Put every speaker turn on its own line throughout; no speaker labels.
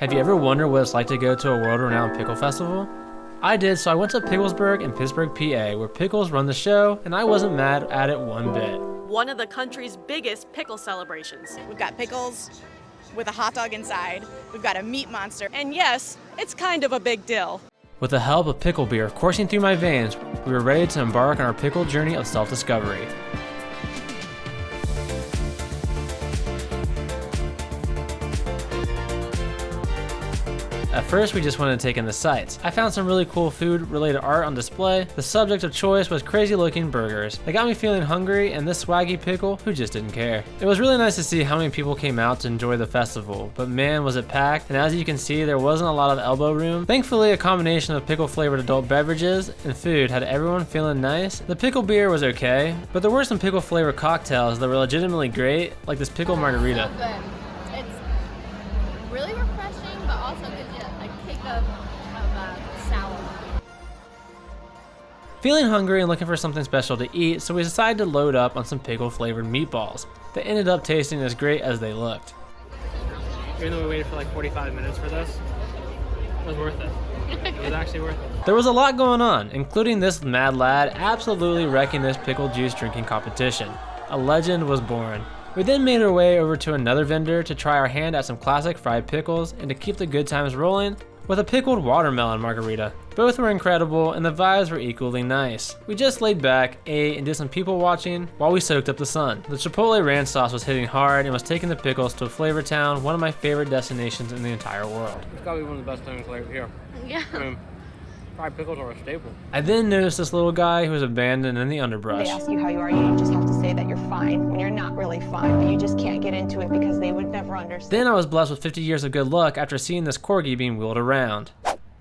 Have you ever wondered what it's like to go to a world-renowned pickle festival? I did, so I went to Picklesburgh in Pittsburgh, PA, where pickles run the show, and I wasn't mad at it one bit.
One of the country's biggest pickle celebrations.
We've got pickles with a hot dog inside. We've got a meat monster.
And yes, it's kind of a big deal.
With the help of pickle beer coursing through my veins, we were ready to embark on our pickle journey of self-discovery. At first, we just wanted to take in the sights. I found some really cool food-related art on display. The subject of choice was crazy-looking burgers. They got me feeling hungry, and this swaggy pickle who just didn't care. It was really nice to see how many people came out to enjoy the festival, but man was it packed, and as you can see, there wasn't a lot of elbow room. Thankfully, a combination of pickle-flavored adult beverages and food had everyone feeling nice. The pickle beer was okay, but there were some pickle-flavored cocktails that were legitimately great, like this pickle margarita.
So good. It's really refreshing, but also gives you a kick of sour.
Feeling hungry and looking for something special to eat, so we decided to load up on some pickle-flavored meatballs. They ended up tasting as great as they looked. Even though we waited for like 45 minutes for this, it was worth it. It was actually worth it. There was a lot going on, including this mad lad absolutely wrecking this pickle juice drinking competition. A legend was born. We then made our way over to another vendor to try our hand at some classic fried pickles and to keep the good times rolling with a pickled watermelon margarita. Both were incredible and the vibes were equally nice. We just laid back, ate, and did some people watching while we soaked up the sun. The chipotle ranch sauce was hitting hard and was taking the pickles to Flavor Town, one of my favorite destinations in the entire world. It's gotta be one of the best things right here.
Yeah.
Fried pickles are a staple. I then noticed this little guy who was abandoned in the underbrush.
They ask you how you are, you just have to say that you're fine when you're not really fine, but you just can't get into it because they would never understand.
Then I was blessed with 50 years of good luck after seeing this corgi being wheeled around.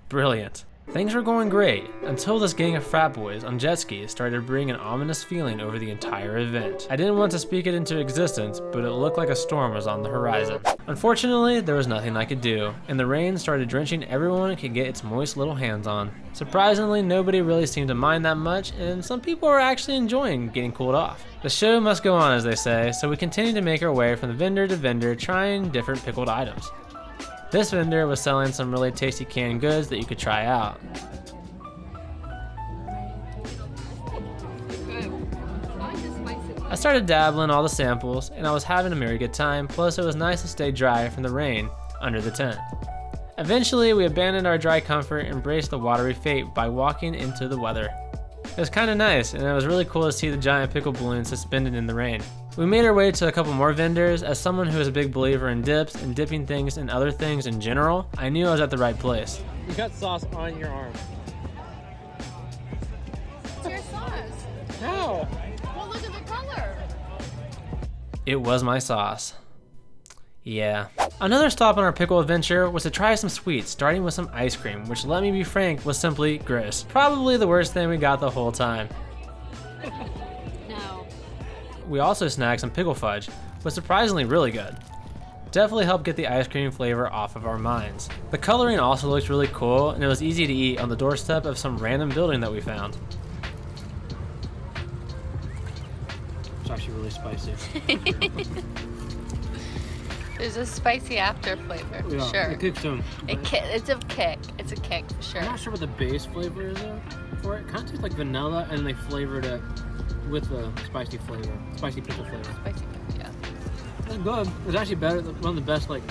Brilliant. Things were going great until this gang of frat boys on jet skis started to bring an ominous feeling over the entire event. I didn't want to speak it into existence, but it looked like a storm was on the horizon. Unfortunately, there was nothing I could do, and the rain started drenching everyone it could get its moist little hands on. Surprisingly, nobody really seemed to mind that much, and some people were actually enjoying getting cooled off. The show must go on, as they say, so we continued to make our way from vendor to vendor trying different pickled items. This vendor was selling some really tasty canned goods that you could try out. I started dabbling all the samples and I was having a merry good time, plus it was nice to stay dry from the rain under the tent. Eventually we abandoned our dry comfort and embraced the watery fate by walking into the weather. It was kinda nice and it was really cool to see the giant pickle balloon suspended in the rain. We made our way to a couple more vendors. As someone who is a big believer in dips and dipping things in other things in general, I knew I was at the right place. You got sauce on your arm.
It's your sauce.
How?
Well, look at the color.
It was my sauce. Yeah. Another stop on our pickle adventure was to try some sweets, starting with some ice cream, which, let me be frank, was simply gross. Probably the worst thing we got the whole time.
No.
We also snagged some pickle fudge, was surprisingly really good. Definitely helped get the ice cream flavor off of our minds. The coloring also looked really cool, and it was easy to eat on the doorstep of some random building that we found. It's actually really spicy.
There's a spicy after flavor, for sure.
It kicks in.
It's a kick. It's a kick, for sure.
I'm not sure what the base flavor is though for it. It kind of tastes like vanilla, and they flavored it with the spicy flavor, spicy pickle flavor.
Spicy, yeah.
It's good. It's actually better. One of the best like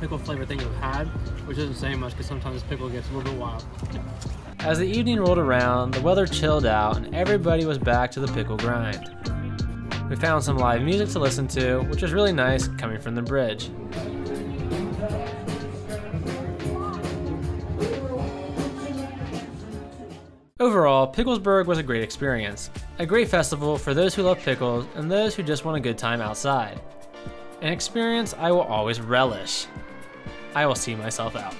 pickle flavor things I've had, which isn't saying much because sometimes pickle gets a little bit wild. As the evening rolled around, the weather chilled out, and everybody was back to the pickle grind. We found some live music to listen to, which was really nice coming from the bridge. Overall, Picklesburgh was a great experience. A great festival for those who love pickles and those who just want a good time outside. An experience I will always relish. I will see myself out.